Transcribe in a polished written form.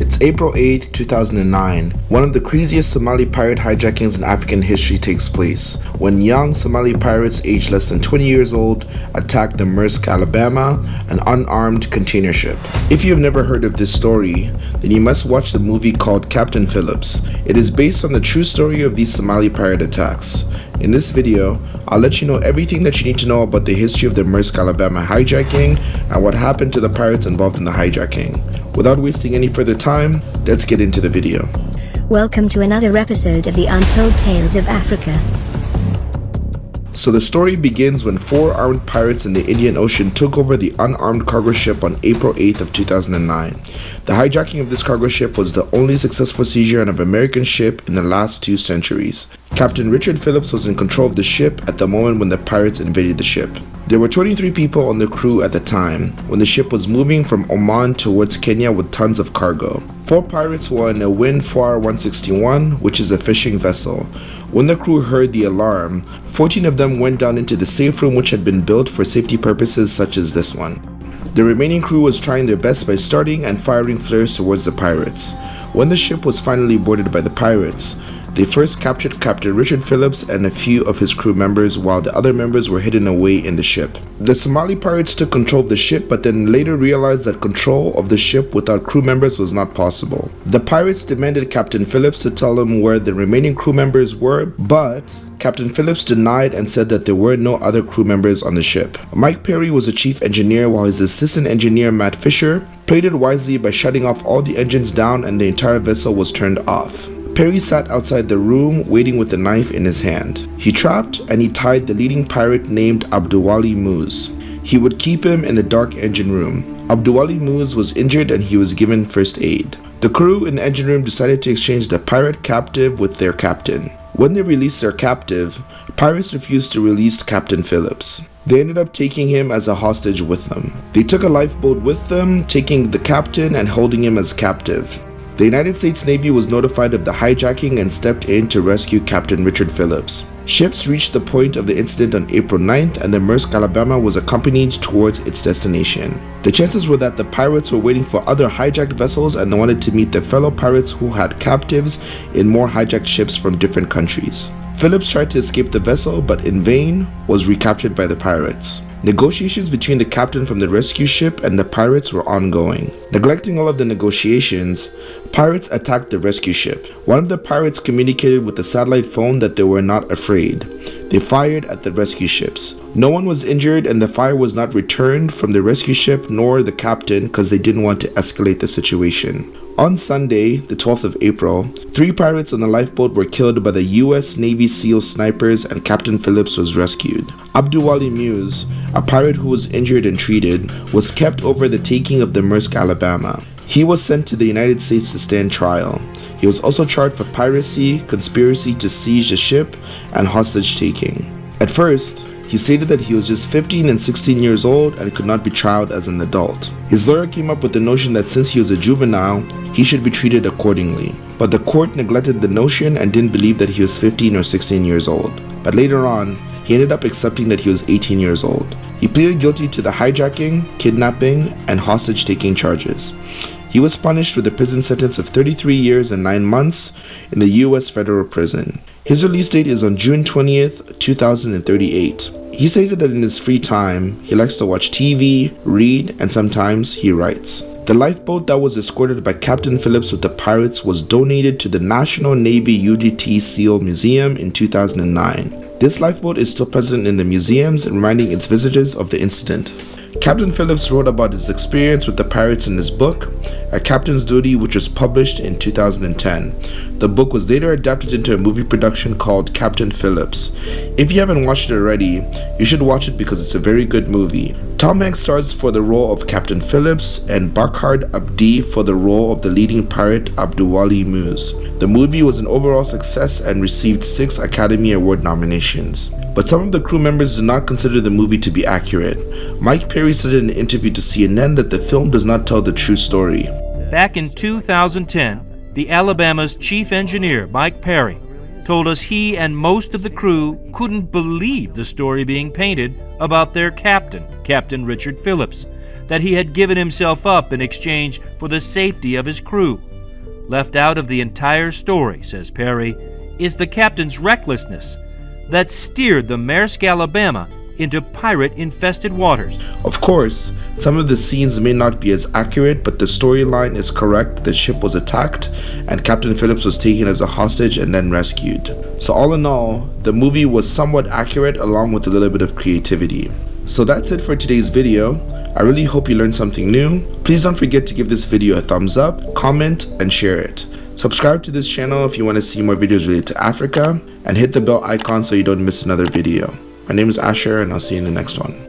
It's April 8, 2009. One of the craziest Somali pirate hijackings in African history takes place when young Somali pirates aged less than 20 years old attacked the Maersk Alabama, an unarmed container ship. If you have never heard of this story, then you must watch the movie called Captain Phillips. It is based on the true story of these Somali pirate attacks. In this video, I'll let you know everything that you need to know about the history of the Maersk Alabama hijacking and what happened to the pirates involved in the hijacking. Without wasting any further time, let's get into the video. Welcome to another episode of the Untold Tales of Africa. So the story begins when 4 armed pirates in the Indian Ocean took over the unarmed cargo ship on April 8th of 2009. The hijacking of this cargo ship was the only successful seizure on an American ship in the last 2 centuries. Captain Richard Phillips was in control of the ship at the moment when the pirates invaded the ship. There were 23 people on the crew at the time when the ship was moving from Oman towards Kenya with tons of cargo. 4 pirates were in a Wind FAR 161, which is a fishing vessel. When the crew heard the alarm, 14 of them went down into the safe room which had been built for safety purposes such as this one. The remaining crew was trying their best by starting and firing flares towards the pirates. When the ship was finally boarded by the pirates, they first captured Captain Richard Phillips and a few of his crew members while the other members were hidden away in the ship. The Somali pirates took control of the ship but then later realized that control of the ship without crew members was not possible. The pirates demanded Captain Phillips to tell them where the remaining crew members were, but Captain Phillips denied and said that there were no other crew members on the ship. Mike Perry was the chief engineer while his assistant engineer Matt Fisher played it wisely by shutting off all the engines down and the entire vessel was turned off. Perry sat outside the room waiting with a knife in his hand. He trapped and he tied the leading pirate named Abduwali Moose. He would keep him in the dark engine room. Abduwali Moose was injured and he was given first aid. The crew in the engine room decided to exchange the pirate captive with their captain. When they released their captive, pirates refused to release Captain Phillips. They ended up taking him as a hostage with them. They took a lifeboat with them, taking the captain and holding him as captive. The United States Navy was notified of the hijacking and stepped in to rescue Captain Richard Phillips. Ships reached the point of the incident on April 9th and the Maersk Alabama was accompanied towards its destination. The chances were that the pirates were waiting for other hijacked vessels and they wanted to meet their fellow pirates who had captives in more hijacked ships from different countries. Phillips tried to escape the vessel but in vain was recaptured by the pirates. Negotiations between the captain from the rescue ship and the pirates were ongoing. Neglecting all of the negotiations, pirates attacked the rescue ship. One of the pirates communicated with the satellite phone that they were not afraid. They fired at the rescue ships. No one was injured and the fire was not returned from the rescue ship nor the captain because they didn't want to escalate the situation. On Sunday, the 12th of April, 3 pirates on the lifeboat were killed by the US Navy SEAL snipers and Captain Phillips was rescued. Abduwali Moose, a pirate who was injured and treated, was kept over the taking of the Maersk Alabama. He was sent to the United States to stand trial. He was also charged for piracy, conspiracy to seize the ship, and hostage taking. At first, he stated that he was just 15 and 16 years old and could not be tried as an adult. His lawyer came up with the notion that since he was a juvenile, he should be treated accordingly. But the court neglected the notion and didn't believe that he was 15 or 16 years old. But later on, he ended up accepting that he was 18 years old. He pleaded guilty to the hijacking, kidnapping, and hostage-taking charges. He was punished with a prison sentence of 33 years and 9 months in the US federal prison. His release date is on June 20th, 2038. He stated that in his free time, he likes to watch TV, read, and sometimes he writes. The lifeboat that was escorted by Captain Phillips with the pirates was donated to the National Navy UGT SEAL Museum in 2009. This lifeboat is still present in the museums, reminding its visitors of the incident. Captain Phillips wrote about his experience with the pirates in his book, A Captain's Duty, which was published in 2010. The book was later adapted into a movie production called Captain Phillips. If you haven't watched it already, you should watch it because it's a very good movie. Tom Hanks stars for the role of Captain Phillips and Barkhad Abdi for the role of the leading pirate Abduwali Moose. The movie was an overall success and received 6 Academy Award nominations. But some of the crew members did not consider the movie to be accurate. Mike Perry said in an interview to CNN that the film does not tell the true story. Back in 2010, the Alabama's chief engineer, Mike Perry, told us he and most of the crew couldn't believe the story being painted about their captain, Captain Richard Phillips, that he had given himself up in exchange for the safety of his crew. left out of the entire story, says Perry, is the captain's recklessness that steered the Maersk Alabama into pirate-infested waters. Of course, some of the scenes may not be as accurate, but the storyline is correct. The ship was attacked and Captain Phillips was taken as a hostage and then rescued. So all in all, the movie was somewhat accurate along with a little bit of creativity. So that's it for today's video. I really hope you learned something new. Please don't forget to give this video a thumbs up, comment, and share it. Subscribe to this channel if you want to see more videos related to Africa, and hit the bell icon so you don't miss another video. My name is Asher, and I'll see you in the next one.